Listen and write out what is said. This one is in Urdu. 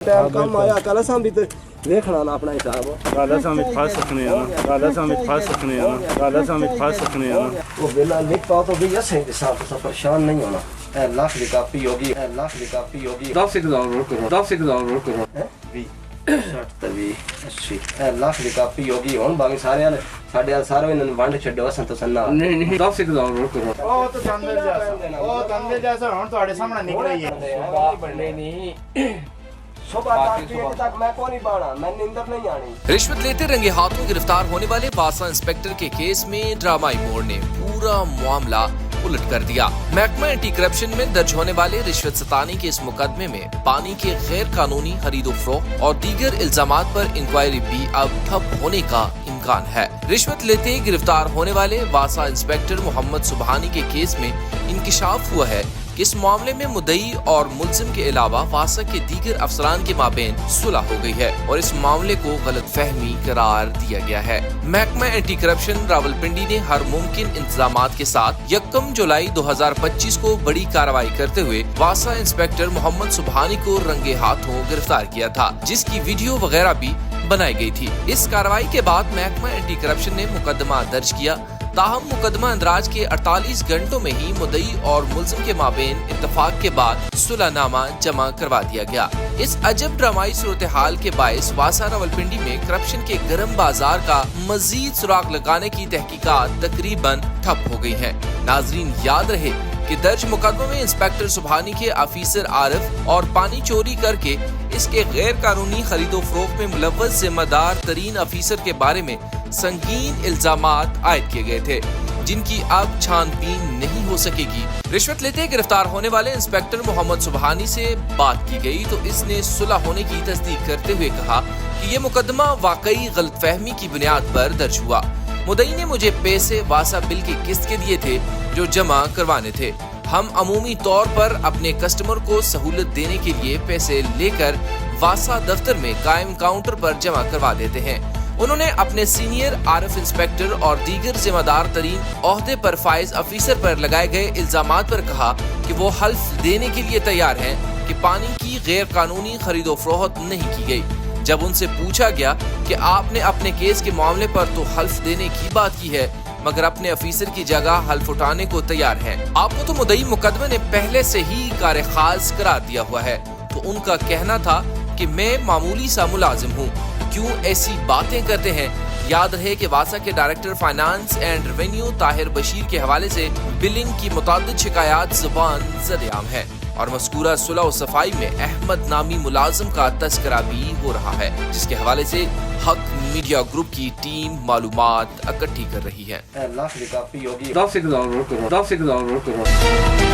ਟਾਈਮ ਕੰਮ ਆਇਆ ਕੱਲ ਸਾਂ ਵੀ ਤੇ ਵੇਖਣਾ ਨਾ ਆਪਣਾ ਹਿਸਾਬ ਗਾਲਾ ਸਾਂ ਵਿੱਚ ਫਸ ਸਕਨੇ ਆ ਨਾ ਗਾਲਾ ਸਾਂ ਵਿੱਚ ਫਸ ਸਕਨੇ ਆ ਨਾ ਗਾਲਾ ਸਾਂ ਵਿੱਚ ਫਸ ਸਕਨੇ ਆ ਨਾ وہ بلا لکھ پاؤ تو بھی ایسے کے ساتھ تو پریشان نہیں ہونا اے لاکھ کی کاپی ہوگی اے لاکھ کی کاپی ہوگی 10,000 کرو 10,000 کرو 60 ਤੇ 80 اے لاکھ کی کاپی ہوگی ہن باقی سارے والے ساڈے وال سارے انہاں ونڈ چھڈو اساں تو سنا نہیں 10,000 کرو ਉਹ ਤਾਂ ਤੰਦੇ ਜੈਸਾ ਹੁਣ ਤੁਹਾਡੇ ਸਾਹਮਣੇ ਨਿਕਲ ਹੀ ਹੈ بننے نہیں صبح تک میں کو نہیں بانا میں نیندر نہیں آنی رشوت لیتے رنگے ہاتھوں گرفتار ہونے والے واسا انسپیکٹر کے کیس میں ڈرامائی موڑ نے پورا معاملہ الٹ کر دیا۔ محکمہ اینٹی کرپشن میں درج ہونے والے رشوت ستانی کے اس مقدمے میں پانی کے غیر قانونی خرید و فروخت اور دیگر الزامات پر انکوائری بھی اب ٹھپ ہونے کا امکان ہے۔ رشوت لیتے گرفتار ہونے والے واسا انسپیکٹر محمد سبحانی کے کیس میں انکشاف ہوا ہے کہ اس معاملے میں مدعی اور ملزم کے علاوہ واسا کے دیگر افسران کے مابین صلح ہو گئی ہے اور اس معاملے کو غلط فہمی قرار دیا گیا ہے۔ محکمہ اینٹی کرپشن راولپنڈی نے ہر ممکن انتظامات کے ساتھ 1 جولائی 2025 کو بڑی کارروائی کرتے ہوئے واسا انسپیکٹر محمد سبحانی کو رنگے ہاتھوں گرفتار کیا تھا، جس کی ویڈیو وغیرہ بھی بنائی گئی تھی۔ اس کارروائی کے بعد محکمہ اینٹی کرپشن نے مقدمہ درج کیا، تاہم مقدمہ اندراج کے 48 گھنٹوں میں ہی مدعی اور ملزم کے مابین اتفاق کے بعد صلح نامہ جمع کروا دیا گیا۔ اس عجب ڈرامائی صورتحال کے باعث واسا راولپنڈی میں کرپشن کے گرم بازار کا مزید سراغ لگانے کی تحقیقات تقریباً ٹھپ ہو گئی ہیں۔ ناظرین، یاد رہے کہ درج مقدمے میں انسپیکٹر سبحانی کے آفیسر عارف اور پانی چوری کر کے اس کے غیر قانونی خرید و فروخت میں ملوث ذمہ دار ترین آفیسر کے بارے میں سنگین الزامات عائد کیے گئے تھے، جن کی اب چھان بین نہیں ہو سکے گی۔ رشوت لیتے گرفتار ہونے والے انسپیکٹر محمد سبحانی سے بات کی گئی تو اس نے صلح ہونے کی تصدیق کرتے ہوئے کہا کہ یہ مقدمہ واقعی غلط فہمی کی بنیاد پر درج ہوا۔ مدعی نے مجھے پیسے واسا بل کی قسط کے دیے تھے جو جمع کروانے تھے۔ ہم عمومی طور پر اپنے کسٹمر کو سہولت دینے کے لیے پیسے لے کر واسا دفتر میں قائم کاؤنٹر پر جمع کروا دیتے ہیں۔ انہوں نے اپنے سینئر عارف انسپیکٹر اور دیگر ذمہ دار ترین عہدے پر فائز افیسر پر لگائے گئے الزامات پر کہا کہ وہ حلف دینے کے لیے تیار ہیں کہ پانی کی غیر قانونی خرید و فروخت نہیں کی گئی۔ جب ان سے پوچھا گیا کہ آپ نے اپنے کیس کے معاملے پر تو حلف دینے کی بات کی ہے مگر اپنے افیسر کی جگہ حلف اٹھانے کو تیار ہیں، آپ کو تو مدعی مقدمے نے پہلے سے ہی کار خاص قرار دیا ہوا ہے، تو ان کا کہنا تھا کہ میں معمولی سا ملازم ہوں، کیوں ایسی باتیں کرتے ہیں۔ یاد رہے کہ واسا کے director finance and revenue Tahir Bashir کے حوالے سے بلنگ کی متعدد شکایات زبان زد عام ہے اور مذکورہ صلح و صفائی میں احمد نامی ملازم کا تذکرہ بھی ہو رہا ہے، جس کے حوالے سے حق میڈیا گروپ کی ٹیم معلومات اکٹھی کر رہی ہے۔ اے لاکھ کی کاپی ہوگی 10,000 کرو 10,000 کرو